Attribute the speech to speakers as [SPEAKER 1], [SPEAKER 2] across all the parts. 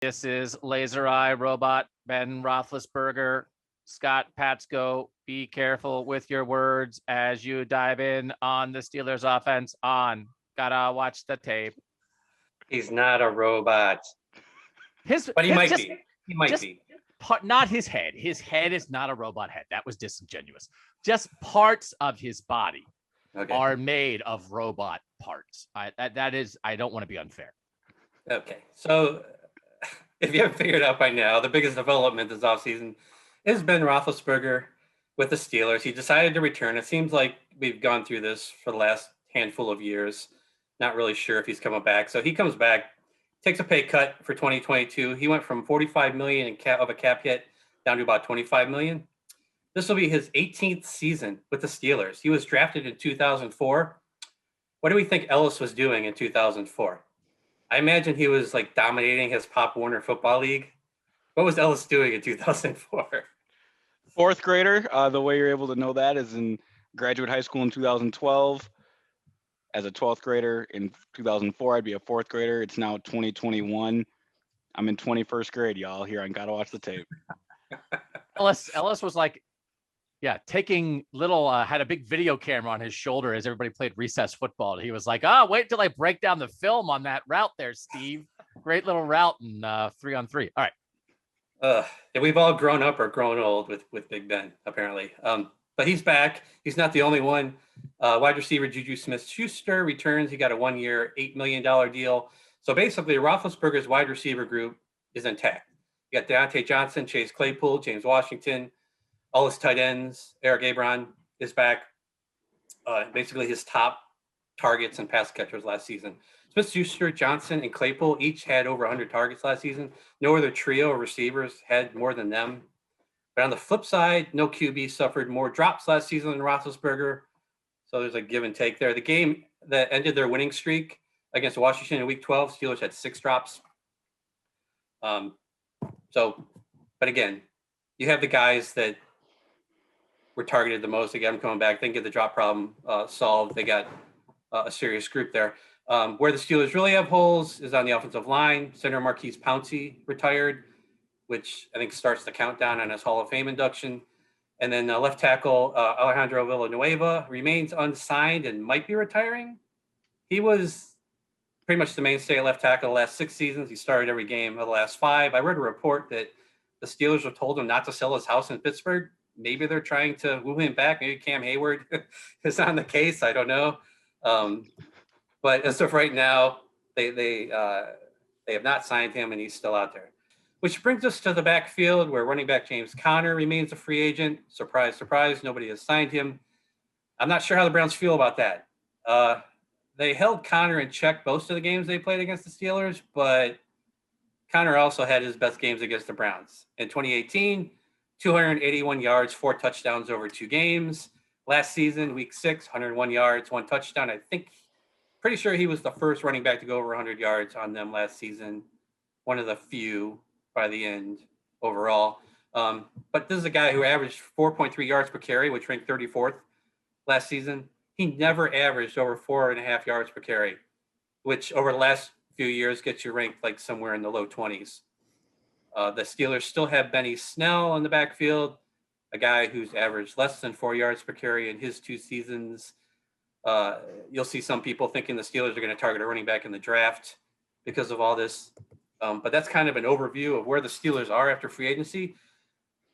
[SPEAKER 1] This is Laser Eye Robot, Ben Roethlisberger, Scott Patsko. Be careful with your words as you dive in on the Steelers offense on. Gotta watch the tape.
[SPEAKER 2] He's not a robot. But he might be. He might be.
[SPEAKER 1] Not his head. His head is not a robot head. That was disingenuous. Just parts of his body are made of robot parts. I don't want to be unfair.
[SPEAKER 2] Okay. So if you haven't figured out by now, the biggest development this offseason is Ben Roethlisberger with the Steelers. He decided to return. It seems like we've gone through this for the last handful of years. Not really sure if he's coming back. So he comes back, takes a pay cut for 2022. He went from $45 million of a cap hit down to about $25 million. This will be his 18th season with the Steelers. He was drafted in 2004. What do we think Ellis was doing in 2004? I imagine he was like dominating his Pop Warner Football League. What was Ellis doing in 2004?
[SPEAKER 3] Fourth grader. The way you're able to know that is in graduate high school in 2012. As a 12th grader in 2004, I'd be a fourth grader. It's now 2021. I'm in 21st grade, y'all. Here, I gotta watch the tape.
[SPEAKER 1] Ellis was like, taking had a bbig video camera on his shoulder as everybody played recess football. And he was like, wait till I break down the film on that route there, Steve. Great little route in 3-on-3. All right.
[SPEAKER 2] And we've all grown up or grown old with Big Ben, apparently. But he's back. He's not the only one. Wide receiver Juju Smith-Schuster returns. He got a 1-year, $8 million deal. So basically, Roethlisberger's wide receiver group is intact. You got Deontay Johnson, Chase Claypool, James Washington, all his tight ends. Eric Ebron is back. Basically, his top targets and pass catchers last season. Smith-Schuster, Johnson, and Claypool each had over 100 targets last season. No other trio of receivers had more than them. But on the flip side, no QB suffered more drops last season than Roethlisberger. So there's a give and take there. The game that ended their winning streak against Washington in Week 12, Steelers had 6 drops. But again, you have the guys that were targeted the most. Again, I'm coming back. They can get the drop problem solved. They got a serious group there. Where the Steelers really have holes is on the offensive line. Center Marquise Pouncey retired, which I think starts the countdown on his Hall of Fame induction. And then left tackle Alejandro Villanueva remains unsigned and might be retiring. He was pretty much the mainstay at left tackle the last 6 seasons. He started every game of the last 5. I read a report that the Steelers have told him not to sell his house in Pittsburgh. Maybe they're trying to woo him back. Maybe Cam Hayward is on the case. I don't know. But as of right now, they have not signed him, and he's still out there. Which brings us to the backfield, where running back James Conner remains a free agent. Surprise, surprise, nobody has signed him. I'm not sure how the Browns feel about that. They held Conner in check most of the games they played against the Steelers, but Conner also had his best games against the Browns. In 2018, 281 yards, 4 touchdowns over 2 games. Last season, Week 6, 101 yards, 1 touchdown. Pretty sure he was the first running back to go over 100 yards on them last season. One of the few by the end overall. But this is a guy who averaged 4.3 yards per carry, which ranked 34th last season. He never averaged over 4.5 yards per carry, which over the last few years gets you ranked like somewhere in the low 20s. The Steelers still have Benny Snell in the backfield, a guy who's averaged less than 4 yards per carry in his 2 seasons. You'll see some people thinking the Steelers are going to target a running back in the draft because of all this. But that's kind of an overview of where the Steelers are after free agency.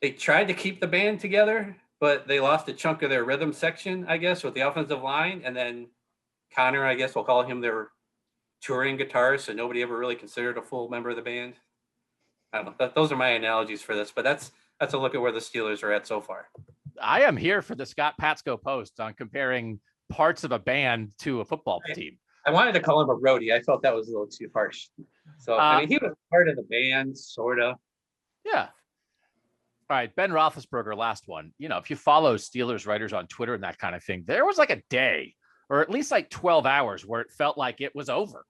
[SPEAKER 2] They tried to keep the band together, but they lost a chunk of their rhythm section, I guess, with the offensive line. And then Conner, I guess we'll call him their touring guitarist, so nobody ever really considered a full member of the band. I don't know. Those are my analogies for this, but that's a look at where the Steelers are at so far.
[SPEAKER 1] I am here for the Scott Patsko post on comparing parts of a band to a football team.
[SPEAKER 2] I wanted to call him a roadie. I felt that was a little too harsh. So, he was part of the band, sort of.
[SPEAKER 1] Yeah. All right, Ben Roethlisberger, last one. If you follow Steelers writers on Twitter and that kind of thing, there was like a day or at least like 12 hours where it felt like it was over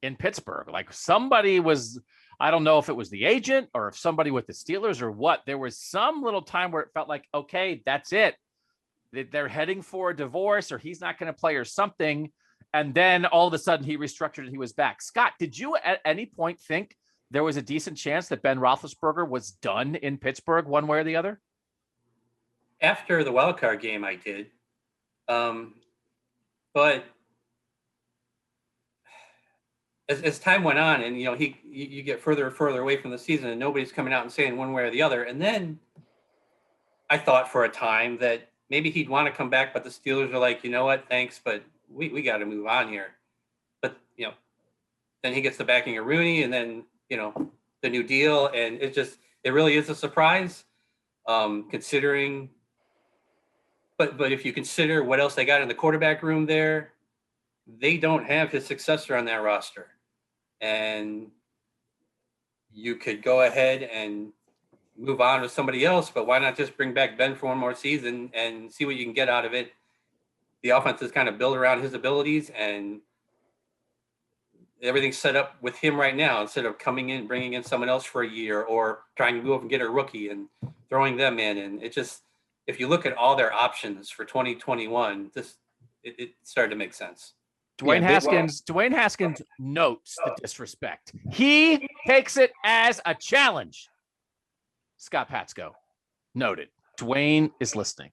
[SPEAKER 1] in Pittsburgh. Like somebody was, I don't know if it was the agent or if somebody with the Steelers or what. There was some little time where it felt like, okay, that's it. They're heading for a divorce or he's not going to play or something. And then all of a sudden he restructured and he was back. Scott, did you at any point think there was a decent chance that Ben Roethlisberger was done in Pittsburgh one way or the other?
[SPEAKER 2] After the wild card game, I did. But as time went on, and you get further and further away from the season, and nobody's coming out and saying one way or the other. And then I thought for a time that maybe he'd want to come back, but the Steelers are like, you know what, thanks, but we got to move on here. But then he gets the backing of Rooney, and then the new deal, and it really is a surprise, considering. But if you consider what else they got in the quarterback room there, they don't have his successor on that roster. And you could go ahead and move on with somebody else, but why not just bring back Ben for one more season and see what you can get out of it? The offense is kind of built around his abilities, and everything's set up with him right now instead of coming in, bringing in someone else for a year or trying to go and get a rookie and throwing them in. And it just, if you look at all their options for 2021, it started to make sense.
[SPEAKER 1] Dwayne Haskins notes the disrespect. He takes it as a challenge. Scott Patsko noted. Dwayne is listening.